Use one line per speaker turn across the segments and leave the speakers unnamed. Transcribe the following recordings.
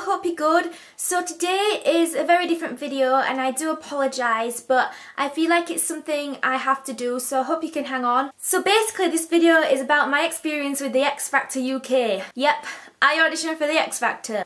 hope you're good. So today is a very different video and I do apologise, but I feel like it's something I have to do, so I hope you can hang on. So basically this video is about my experience with the X Factor UK. Yep, I auditioned for the X Factor.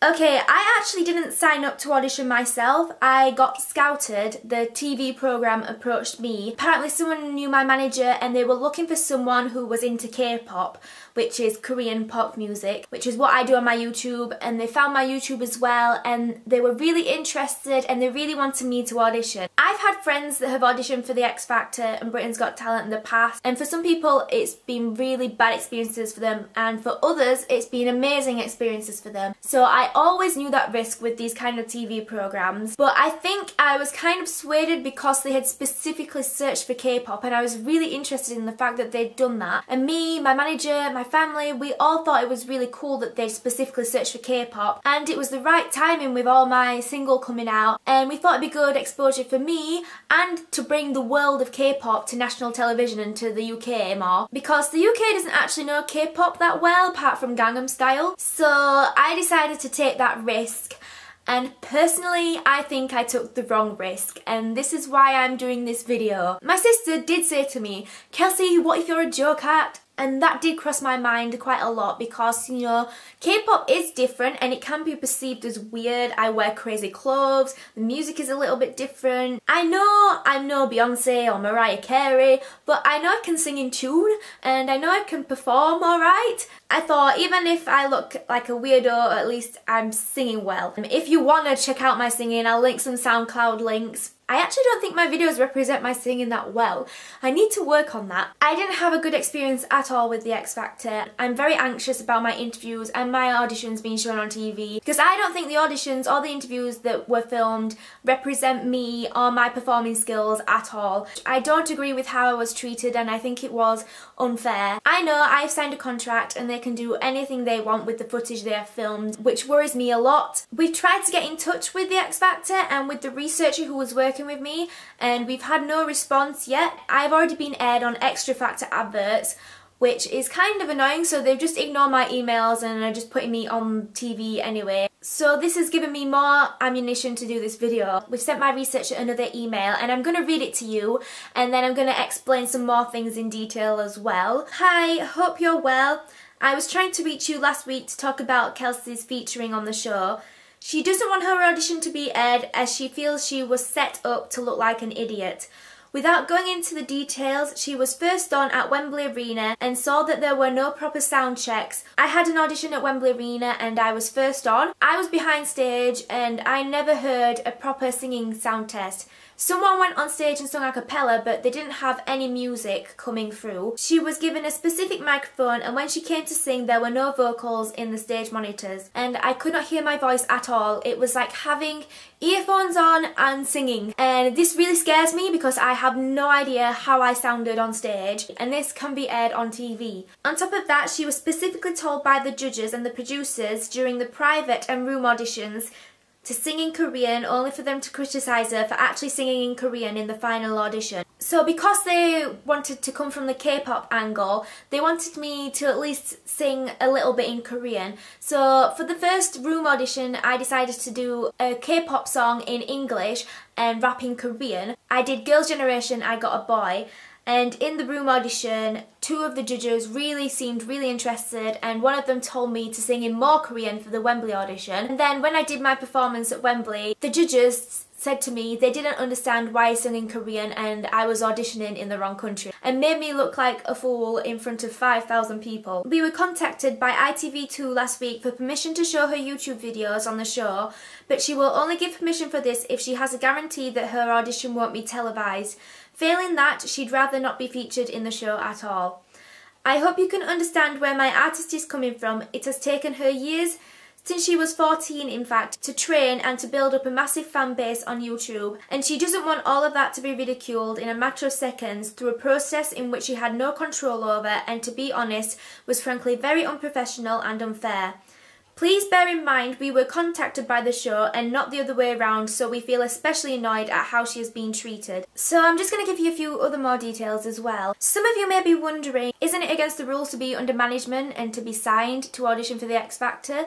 Okay, I actually didn't sign up to audition myself. I got scouted. The TV programme approached me. Apparently someone knew my manager and they were looking for someone who was into K-pop, which is Korean pop music, which is what I do on my YouTube, and they found my YouTube as well and they were really interested and they really wanted me to audition. I've had friends that have auditioned for the X Factor and Britain's Got Talent in the past, and for some people it's been really bad experiences for them, and for others it's been amazing experiences for them. So I always knew that risk with these kind of TV programs, but I think I was kind of swayed because they had specifically searched for K-pop and I was really interested in the fact that they'd done that. And me, my manager, my family, we all thought it was really cool that they specifically searched for K-pop, and it was the right timing with all my single coming out, and we thought it'd be good exposure for me and to bring the world of K-pop to national television and to the UK more, because the UK doesn't actually know K-pop that well apart from Gangnam Style. So I decided to take that risk, and personally I think I took the wrong risk, and this is why I'm doing this video. My sister did say to me, "Kelsey, what if you're a joke act?" And that did cross my mind quite a lot because, you know, K-pop is different and it can be perceived as weird. I wear crazy clothes, the music is a little bit different. I know I'm no Beyonce or Mariah Carey, but I know I can sing in tune and I know I can perform alright. I thought even if I look like a weirdo, at least I'm singing well. If you want to check out my singing, I'll link some SoundCloud links. I actually don't think my videos represent my singing that well. I need to work on that. I didn't have a good experience at all with the X Factor. I'm very anxious about my interviews and my auditions being shown on TV because I don't think the auditions or the interviews that were filmed represent me or my performing skills at all. I don't agree with how I was treated and I think it was unfair. I know I've signed a contract and they can do anything they want with the footage they have filmed, which worries me a lot. We've tried to get in touch with the X Factor and with the researcher who was working with me, and we've had no response yet. I've already been aired on Extra Factor adverts, which is kind of annoying, so they've just ignored my emails and are just putting me on TV anyway. So this has given me more ammunition to do this video. We've sent my researcher another email and I'm going to read it to you and then I'm going to explain some more things in detail as well. Hi, hope you're well. I was trying to reach you last week to talk about Kelsey's featuring on the show. She doesn't want her audition to be aired as she feels she was set up to look like an idiot. Without going into the details, she was first on at Wembley Arena and saw that there were no proper sound checks. I had an audition at Wembley Arena and I was first on. I was behind stage and I never heard a proper singing sound test. Someone went on stage and sung a cappella, but they didn't have any music coming through. She was given a specific microphone and when she came to sing there were no vocals in the stage monitors and I could not hear my voice at all. It was like having earphones on and singing, and this really scares me because I have no idea how I sounded on stage, and this can be aired on TV. On top of that, she was specifically told by the judges and the producers during the private and room auditions to sing in Korean, only for them to criticise her for actually singing in Korean in the final audition. So because they wanted to come from the K-pop angle, they wanted me to at least sing a little bit in Korean. So for the first room audition, I decided to do a K-pop song in English and rap in Korean. I did Girls' Generation, I Got a Boy. And in the room audition, two of the judges really seemed really interested and one of them told me to sing in more Korean for the Wembley audition. And then when I did my performance at Wembley, the judges said to me they didn't understand why I sang in Korean and I was auditioning in the wrong country and made me look like a fool in front of 5,000 people. We were contacted by ITV2 last week for permission to show her YouTube videos on the show, but she will only give permission for this if she has a guarantee that her audition won't be televised. Failing that, she'd rather not be featured in the show at all. I hope you can understand where my artist is coming from. It has taken her years, since she was 14 in fact, to train and to build up a massive fan base on YouTube, and she doesn't want all of that to be ridiculed in a matter of seconds through a process in which she had no control over and, to be honest, was frankly very unprofessional and unfair. Please bear in mind we were contacted by the show and not the other way around, so we feel especially annoyed at how she has been treated. So I'm just going to give you a few other more details as well. Some of you may be wondering, isn't it against the rules to be under management and to be signed to audition for the X Factor?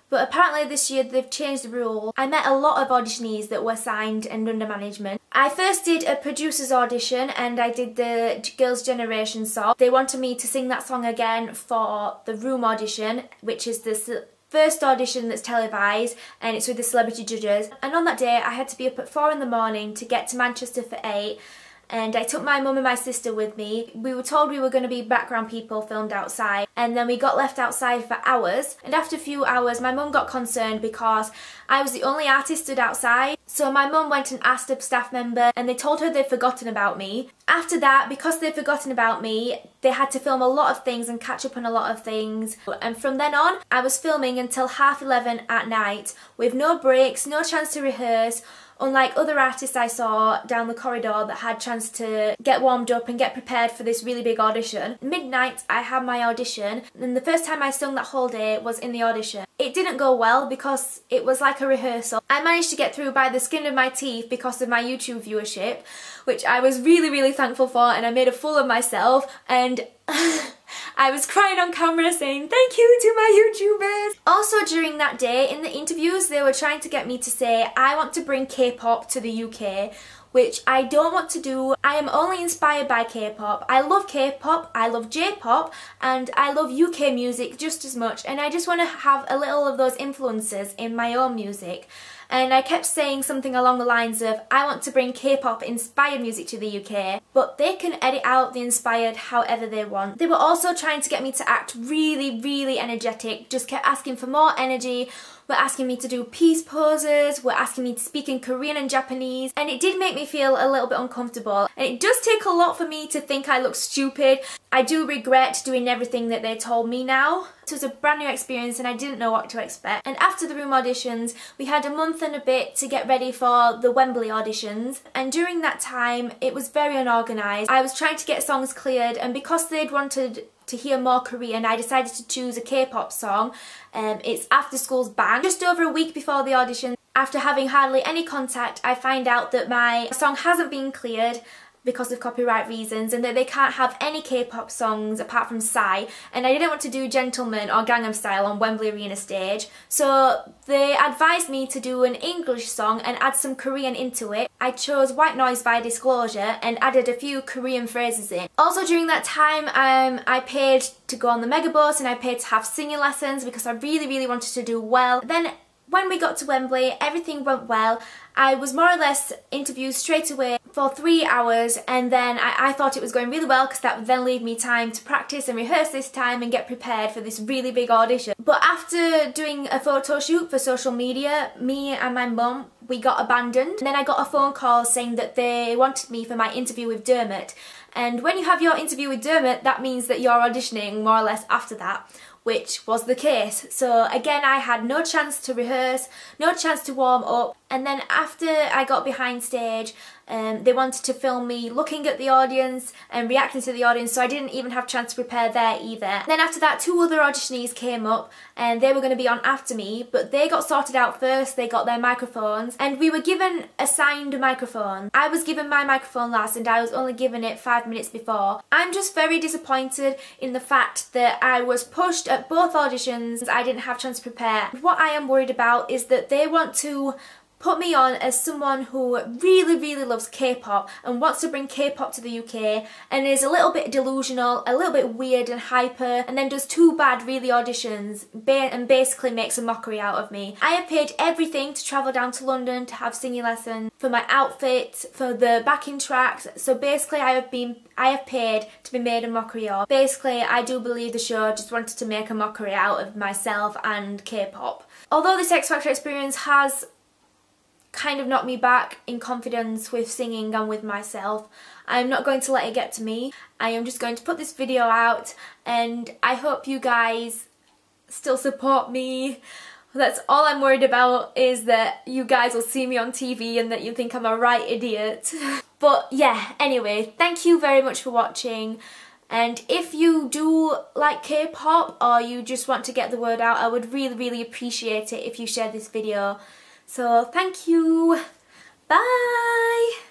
But apparently this year they've changed the rule. I met a lot of auditionees that were signed and under management. I first did a producer's audition and I did the Girls' Generation song. They wanted me to sing that song again for the Room audition, which is the first audition that's televised, and it's with the celebrity judges. And on that day I had to be up at 4 in the morning to get to Manchester for 8. And I took my mum and my sister with me. We were told we were going to be background people filmed outside, and then we got left outside for hours. And after a few hours my mum got concerned because I was the only artist stood outside. So my mum went and asked a staff member and they told her they'd forgotten about me. After that, because they'd forgotten about me, they had to film a lot of things and catch up on a lot of things. And from then on I was filming until 11:30 at night with no breaks, no chance to rehearse. Unlike other artists I saw down the corridor that had chance to get warmed up and get prepared for this really big audition. Midnight I had my audition, and the first time I sung that whole day was in the audition. It didn't go well because it was like a rehearsal. I managed to get through by the skin of my teeth because of my YouTube viewership, which I was really thankful for, and I made a fool of myself, and I was crying on camera saying thank you to my YouTubers. Also during that day in the interviews they were trying to get me to say I want to bring K-pop to the UK, which I don't want to do. I am only inspired by K-pop. I love K-pop, I love J-pop, and I love UK music just as much, and I just want to have a little of those influences in my own music. And I kept saying something along the lines of I want to bring K-pop inspired music to the UK, but they can edit out the inspired however they want. They were also trying to get me to act really energetic, just kept asking for more energy, were asking me to do peace poses, were asking me to speak in Korean and Japanese, and it did make me feel a little bit uncomfortable. And it does take a lot for me to think I look stupid. I do regret doing everything that they told me now. It was a brand new experience and I didn't know what to expect. And after the Room auditions, we had a month and a bit to get ready for the Wembley auditions. And during that time, it was very unorganised. I was trying to get songs cleared, and because they'd wanted to hear more Korean, I decided to choose a K-pop song. It's After School's Bang. Just over a week before the audition, after having hardly any contact, I find out that my song hasn't been cleared because of copyright reasons, and that they can't have any K-pop songs apart from Psy, and I didn't want to do Gentleman or Gangnam Style on Wembley Arena stage, so they advised me to do an English song and add some Korean into it. I chose White Noise by Disclosure and added a few Korean phrases in. Also during that time I paid to go on the Megabus and I paid to have singing lessons because I really wanted to do well. Then when we got to Wembley, everything went well. I was more or less interviewed straight away for 3 hours, and then I thought it was going really well because that would then leave me time to practice and rehearse this time and get prepared for this really big audition. But after doing a photo shoot for social media, me and my mum, we got abandoned. And then I got a phone call saying that they wanted me for my interview with Dermot. And when you have your interview with Dermot, that means that you're auditioning more or less after that, which was the case. So again, I had no chance to rehearse, no chance to warm up, and then after I got behind stage, they wanted to film me looking at the audience and reacting to the audience, so I didn't even have a chance to prepare there either. And then after that, 2 other auditionees came up and they were going to be on after me, but they got sorted out first. They got their microphones and we were given assigned microphone. I was given my microphone last and I was only given it 5 minutes before. I'm just very disappointed in the fact that I was pushed at both auditions. I didn't have a chance to prepare. What I am worried about is that they want to put me on as someone who really loves K-pop and wants to bring K-pop to the UK and is a little bit delusional, a little bit weird and hyper, and then does 2 bad really auditions and basically makes a mockery out of me. I have paid everything to travel down to London to have singing lessons, for my outfit, for the backing tracks, so basically I have paid to be made a mockery of. Basically I do believe the show just wanted to make a mockery out of myself and K-pop. Although this X Factor experience has kind of knocked me back in confidence with singing and with myself, I'm not going to let it get to me. I am just going to put this video out and I hope you guys still support me. That's all I'm worried about, is that you guys will see me on TV and that you think I'm a right idiot. But yeah, anyway, thank you very much for watching. And if you do like K-pop or you just want to get the word out, I would really appreciate it if you share this video. So thank you. Bye!